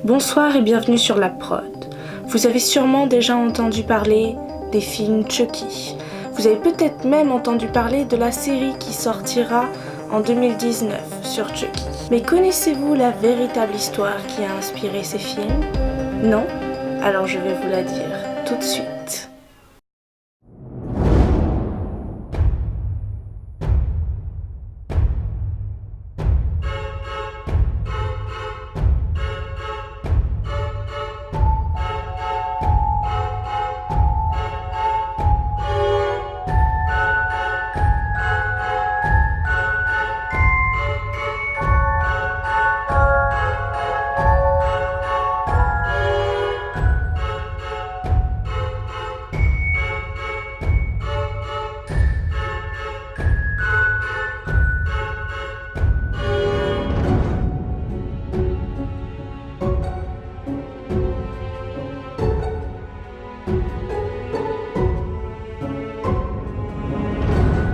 Bonsoir et bienvenue sur la prod. Vous avez sûrement déjà entendu parler des films Chucky. Vous avez peut-être même entendu parler de la série qui sortira en 2019 sur Chucky. Mais connaissez-vous la véritable histoire qui a inspiré ces films? Non? Alors je vais vous la dire tout de suite.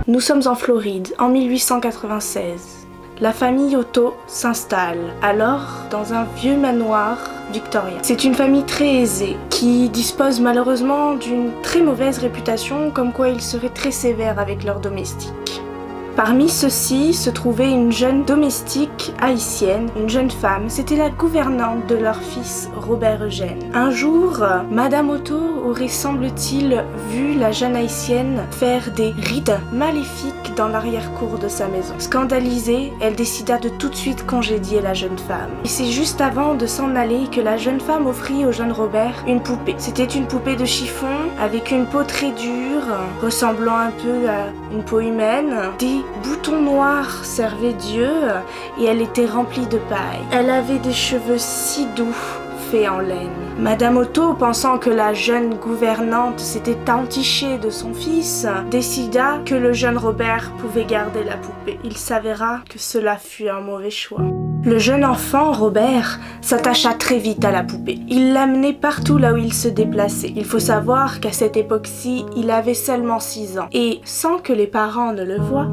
Nous sommes en Floride, en 1896. La famille Otto s'installe alors dans un vieux manoir victorien. C'est une famille très aisée qui dispose malheureusement d'une très mauvaise réputation, comme quoi ils seraient très sévères avec leurs domestiques. Parmi ceux-ci se trouvait une jeune domestique haïtienne, une jeune femme. C'était la gouvernante de leur fils Robert Eugène. Un jour, Madame Otto aurait, semble-t-il, vu la jeune haïtienne faire des rites maléfiques dans l'arrière-cour de sa maison. Scandalisée, elle décida de tout de suite congédier la jeune femme. Et c'est juste avant de s'en aller que la jeune femme offrit au jeune Robert une poupée. C'était une poupée de chiffon avec une peau très dure, ressemblant un peu à une peau humaine. Des boutons noirs servaient Dieu et elle était remplie de paille. Elle avait des cheveux si doux, faits en laine. Madame Otto, pensant que la jeune gouvernante s'était entichée de son fils, décida que le jeune Robert pouvait garder la poupée. Il s'avéra que cela fut un mauvais choix. Le jeune enfant, Robert, s'attacha très vite à la poupée. Il l'amenait partout là où il se déplaçait. Il faut savoir qu'à cette époque-ci, il avait seulement 6 ans. Et sans que les parents ne le voient,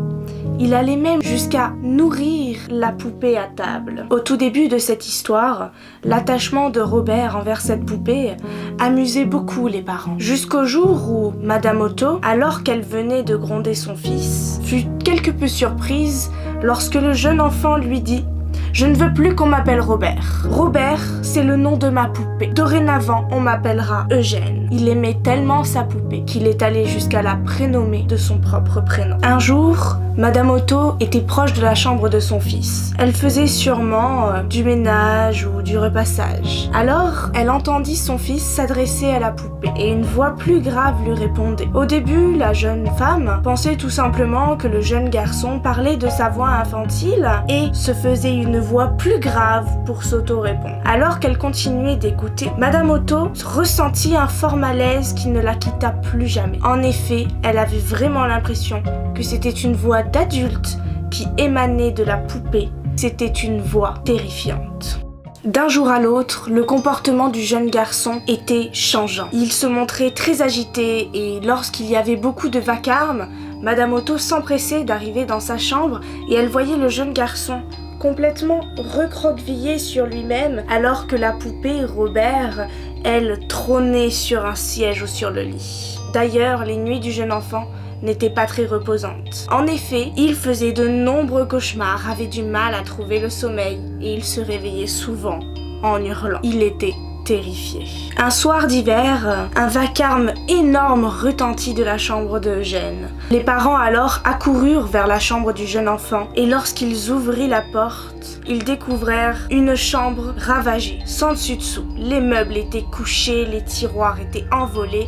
il allait même jusqu'à nourrir la poupée à table. Au tout début de cette histoire, l'attachement de Robert envers cette poupée amusait beaucoup les parents. Jusqu'au jour où Madame Otto, alors qu'elle venait de gronder son fils, fut quelque peu surprise lorsque le jeune enfant lui dit: « Je ne veux plus qu'on m'appelle Robert. Robert, c'est le nom de ma poupée. Dorénavant, on m'appellera Eugène. » Il aimait tellement sa poupée qu'il est allé jusqu'à la prénommer de son propre prénom. Un jour, Madame Otto était proche de la chambre de son fils. Elle faisait sûrement du ménage ou du repassage. Alors, elle entendit son fils s'adresser à la poupée et une voix plus grave lui répondait. Au début, la jeune femme pensait tout simplement que le jeune garçon parlait de sa voix infantile et se faisait une voix plus grave pour s'auto-répondre. Alors qu'elle continuait d'écouter, Madame Otto ressentit un fort malaise qui ne la quitta plus jamais. En effet, elle avait vraiment l'impression que c'était une voix d'adulte qui émanait de la poupée. C'était une voix terrifiante. D'un jour à l'autre, le comportement du jeune garçon était changeant. Il se montrait très agité et lorsqu'il y avait beaucoup de vacarme, Madame Otto s'empressait d'arriver dans sa chambre et elle voyait le jeune garçon complètement recroquevillé sur lui-même alors que la poupée Robert, elle, trônait sur un siège ou sur le lit. D'ailleurs, les nuits du jeune enfant n'étaient pas très reposantes. En effet, il faisait de nombreux cauchemars, avait du mal à trouver le sommeil et il se réveillait souvent en hurlant. Il était terrifié. Un soir d'hiver, un vacarme énorme retentit de la chambre d'Eugène. Les parents alors accoururent vers la chambre du jeune enfant et lorsqu'ils ouvrirent la porte, ils découvrèrent une chambre ravagée, sans dessus-dessous. Les meubles étaient couchés, les tiroirs étaient envolés,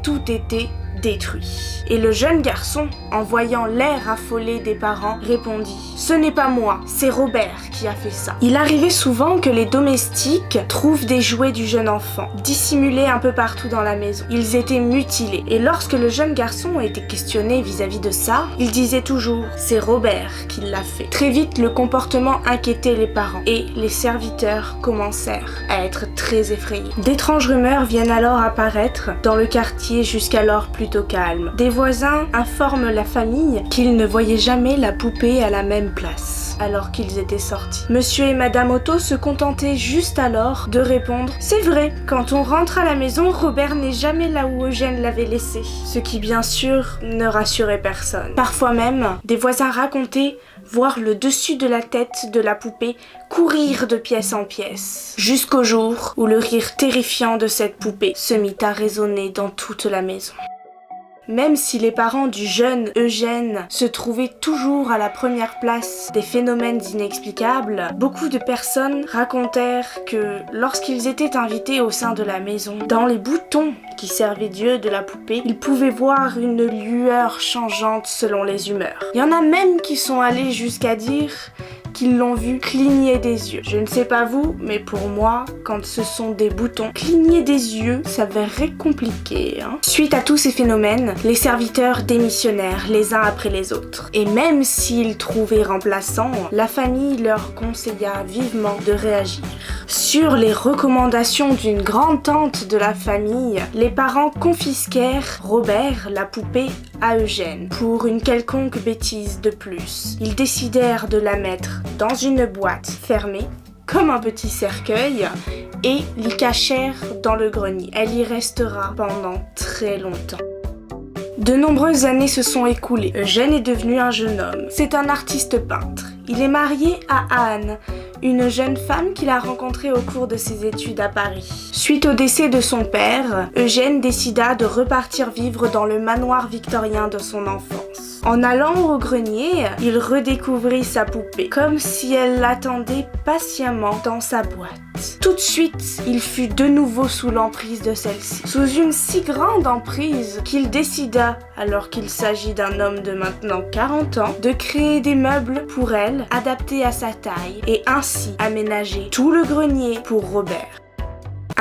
tout était détruit. Et le jeune garçon, en voyant l'air affolé des parents, répondit: « Ce n'est pas moi, c'est Robert qui a fait ça. » Il arrivait souvent que les domestiques trouvent des jouets du jeune enfant, dissimulés un peu partout dans la maison. Ils étaient mutilés. Et lorsque le jeune garçon était questionné vis-à-vis de ça, il disait toujours: « C'est Robert qui l'a fait. » Très vite, le comportement inquiétait les parents et les serviteurs commencèrent à être très effrayés. D'étranges rumeurs viennent alors apparaître dans le quartier jusqu'alors plutôt calme. Des voisins informent la famille qu'ils ne voyaient jamais la poupée à la même place. alors qu'ils étaient sortis. Monsieur et Madame Otto se contentaient juste alors de répondre « C'est vrai, quand on rentre à la maison, Robert n'est jamais là où Eugène l'avait laissé. » Ce qui bien sûr ne rassurait personne. Parfois même, des voisins racontaient voir le dessus de la tête de la poupée courir de pièce en pièce, jusqu'au jour où le rire terrifiant de cette poupée se mit à résonner dans toute la maison. Même si les parents du jeune Eugène se trouvaient toujours à la première place des phénomènes inexplicables, beaucoup de personnes racontèrent que lorsqu'ils étaient invités au sein de la maison, dans les boutons qui servaient d'yeux de la poupée, ils pouvaient voir une lueur changeante selon les humeurs. Il y en a même qui sont allés jusqu'à dire qu'ils l'ont vu cligner des yeux. Je ne sais pas vous, mais pour moi, quand ce sont des boutons, cligner des yeux s'avérerait compliqué. Suite à tous ces phénomènes, les serviteurs démissionnèrent les uns après les autres. Et même s'ils trouvaient remplaçants, la famille leur conseilla vivement de réagir. Sur les recommandations d'une grande tante de la famille, les parents confisquèrent Robert, la poupée, à Eugène pour une quelconque bêtise de plus. Ils décidèrent de la mettre dans une boîte fermée, comme un petit cercueil, et l'y cachèrent dans le grenier. Elle y restera pendant très longtemps. De nombreuses années se sont écoulées. Eugène est devenu un jeune homme. C'est un artiste peintre. Il est marié à Anne, une jeune femme qu'il a rencontrée au cours de ses études à Paris. Suite au décès de son père, Eugène décida de repartir vivre dans le manoir victorien de son enfance. En allant au grenier, il redécouvrit sa poupée, comme si elle l'attendait patiemment dans sa boîte. Tout de suite, il fut de nouveau sous l'emprise de celle-ci. Sous une si grande emprise qu'il décida, alors qu'il s'agit d'un homme de maintenant 40 ans, de créer des meubles pour elle, adaptés à sa taille, et ainsi aménager tout le grenier pour Robert.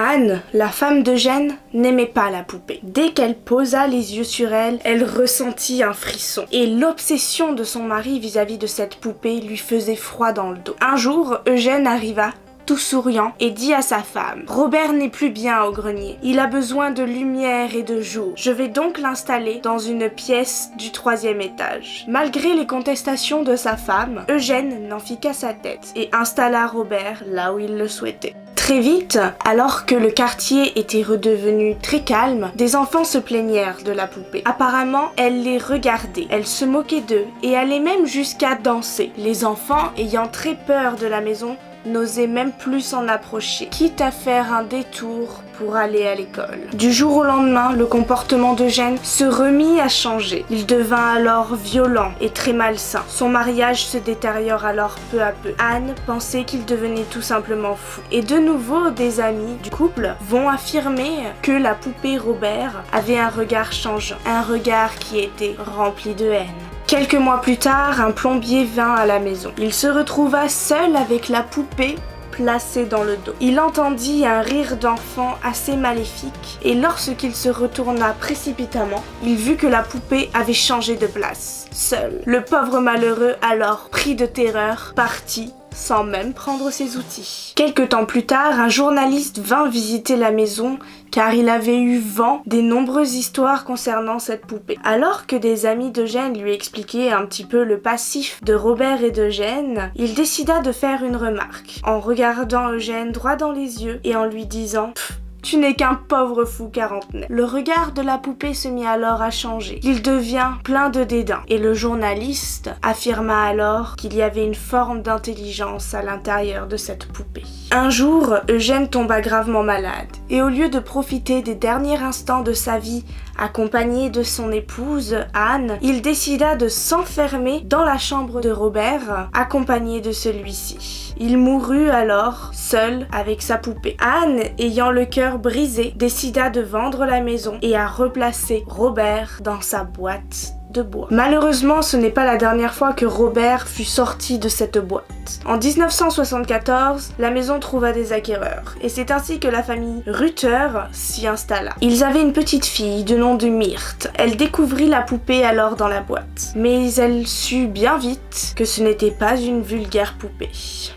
Anne, la femme d'Eugène, n'aimait pas la poupée. Dès qu'elle posa les yeux sur elle, elle ressentit un frisson. Et l'obsession de son mari vis-à-vis de cette poupée lui faisait froid dans le dos. Un jour, Eugène arriva, tout souriant, et dit à sa femme « Robert n'est plus bien au grenier. Il a besoin de lumière et de jour. Je vais donc l'installer dans une pièce du 3e étage. » Malgré les contestations de sa femme, Eugène n'en fit qu'à sa tête et installa Robert là où il le souhaitait. Très vite, alors que le quartier était redevenu très calme, des enfants se plaignèrent de la poupée. Apparemment, elle les regardait, elle se moquait d'eux et allait même jusqu'à danser. Les enfants, ayant très peur de la maison, n'osaient même plus s'en approcher, quitte à faire un détour pour aller à l'école. Du jour au lendemain, le comportement d'Eugène se remit à changer. Il devint alors violent et très malsain. Son mariage se détériore alors peu à peu. Anne pensait qu'il devenait tout simplement fou. Et de nouveau, des amis du couple vont affirmer que la poupée Robert avait un regard changeant, un regard qui était rempli de haine. Quelques mois plus tard, un plombier vint à la maison. Il se retrouva seul avec la poupée placée dans le dos. Il entendit un rire d'enfant assez maléfique et lorsqu'il se retourna précipitamment, il vit que la poupée avait changé de place. Seul, le pauvre malheureux alors, pris de terreur, partit sans même prendre ses outils. Quelque temps plus tard, un journaliste vint visiter la maison car il avait eu vent des nombreuses histoires concernant cette poupée. Alors que des amis d'Eugène lui expliquaient un petit peu le passif de Robert et d'Eugène, il décida de faire une remarque, en regardant Eugène droit dans les yeux et en lui disant « Tu n'es qu'un pauvre fou quarantenaire. » Le regard de la poupée se mit alors à changer. Il devient plein de dédain. Et le journaliste affirma alors qu'il y avait une forme d'intelligence à l'intérieur de cette poupée. Un jour, Eugène tomba gravement malade. Et au lieu de profiter des derniers instants de sa vie accompagné de son épouse, Anne, il décida de s'enfermer dans la chambre de Robert, accompagné de celui-ci. Il mourut alors, seul, avec sa poupée. Anne, ayant le cœur brisé, décida de vendre la maison et à replacer Robert dans sa boîte de bois. Malheureusement, ce n'est pas la dernière fois que Robert fut sorti de cette boîte. En 1974, la maison trouva des acquéreurs et c'est ainsi que la famille Ruther s'y installa. Ils avaient une petite fille de nom de Myrthe. Elle découvrit la poupée alors dans la boîte. Mais elle sut bien vite que ce n'était pas une vulgaire poupée.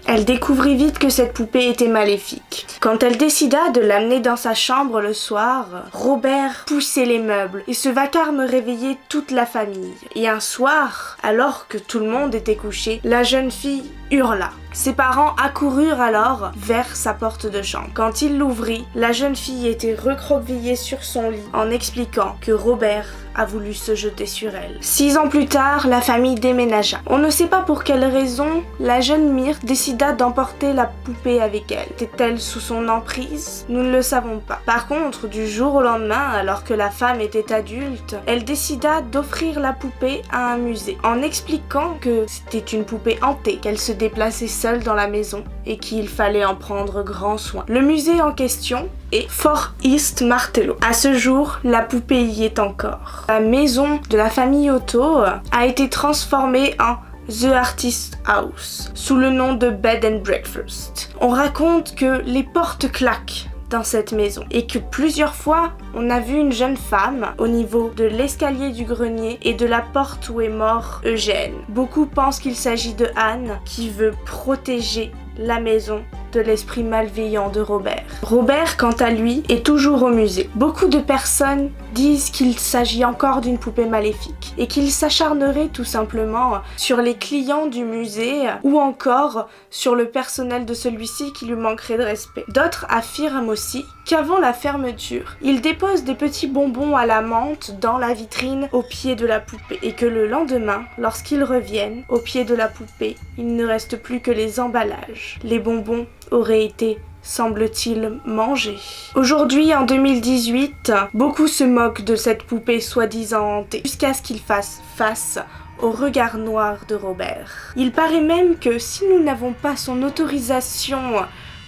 Elle découvrit vite que cette poupée était maléfique. Quand elle décida de l'amener dans sa chambre le soir, Robert poussait les meubles et ce vacarme réveillait toute la famille. famille. Et un soir, alors que tout le monde était couché, la jeune fille hurla. Ses parents accoururent alors vers sa porte de chambre. Quand il l'ouvrit, la jeune fille était recroquevillée sur son lit en expliquant que Robert a voulu se jeter sur elle. 6 ans plus tard, la famille déménagea. On ne sait pas pour quelle raison, la jeune Myrte décida d'emporter la poupée avec elle. Était-elle sous son emprise? Nous ne le savons pas. Par contre, du jour au lendemain, alors que la femme était adulte, elle décida d'offrir la poupée à un musée, en expliquant que c'était une poupée hantée, qu'elle se déplaçait seule dans la maison et qu'il fallait en prendre grand soin. Le musée en question est Fort East Martello. À ce jour, la poupée y est encore. La maison de la famille Otto a été transformée en The Artist House, sous le nom de Bed and Breakfast. On raconte que les portes claquent dans cette maison et que plusieurs fois on a vu une jeune femme au niveau de l'escalier du grenier et de la porte où est mort Eugène. Beaucoup pensent qu'il s'agit de Anne qui veut protéger la maison de l'esprit malveillant de Robert. Robert, quant à lui, est toujours au musée. Beaucoup de personnes disent qu'il s'agit encore d'une poupée maléfique et qu'il s'acharnerait tout simplement sur les clients du musée ou encore sur le personnel de celui-ci qui lui manquerait de respect. D'autres affirment aussi qu'avant la fermeture, il dépose des petits bonbons à la menthe dans la vitrine au pied de la poupée et que le lendemain, lorsqu'ils reviennent au pied de la poupée, il ne reste plus que les emballages. Les bonbons auraient été, semble-t-il, mangés. Aujourd'hui, en 2018, beaucoup se moquent de cette poupée soi-disant hantée, jusqu'à ce qu'il fasse face au regard noir de Robert. Il paraît même que si nous n'avons pas son autorisation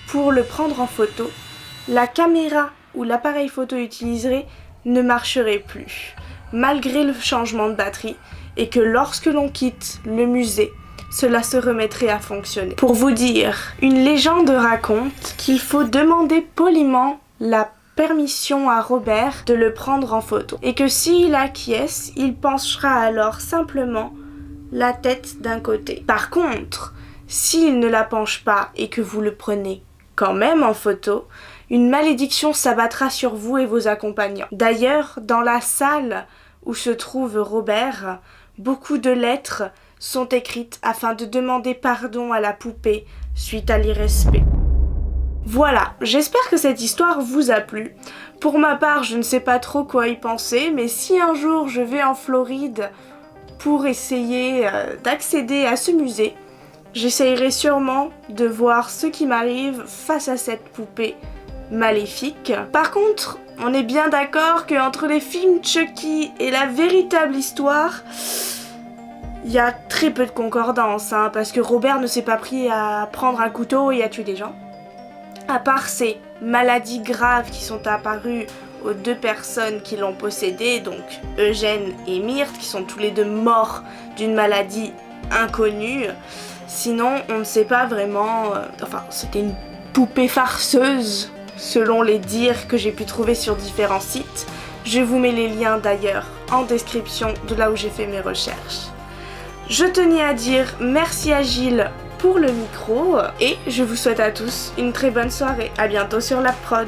pour le prendre en photo, la caméra ou l'appareil photo utilisé ne marcherait plus, malgré le changement de batterie, et que lorsque l'on quitte le musée, cela se remettrait à fonctionner. Pour vous dire, une légende raconte qu'il faut demander poliment la permission à Robert de le prendre en photo, et que s'il acquiesce, il penchera alors simplement la tête d'un côté. Par contre, s'il ne la penche pas et que vous le prenez quand même en photo, une malédiction s'abattra sur vous et vos accompagnants. D'ailleurs, dans la salle où se trouve Robert, beaucoup de lettres sont écrites afin de demander pardon à la poupée suite à l'irrespect. Voilà, j'espère que cette histoire vous a plu. Pour ma part, je ne sais pas trop quoi y penser, mais si un jour je vais en Floride pour essayer d'accéder à ce musée, j'essayerai sûrement de voir ce qui m'arrive face à cette poupée maléfique. Par contre, on est bien d'accord qu'entre les films Chucky et la véritable histoire, il y a très peu de concordance, parce que Robert ne s'est pas pris à prendre un couteau et à tuer des gens. À part ces maladies graves qui sont apparues aux 2 personnes qui l'ont possédé, donc Eugène et Myrte, qui sont tous les 2 morts d'une maladie inconnue. Sinon, on ne sait pas vraiment... c'était une poupée farceuse, selon les dires que j'ai pu trouver sur différents sites. Je vous mets les liens d'ailleurs en description de là où j'ai fait mes recherches. Je tenais à dire merci à Gilles pour le micro et je vous souhaite à tous une très bonne soirée. À bientôt sur la prod.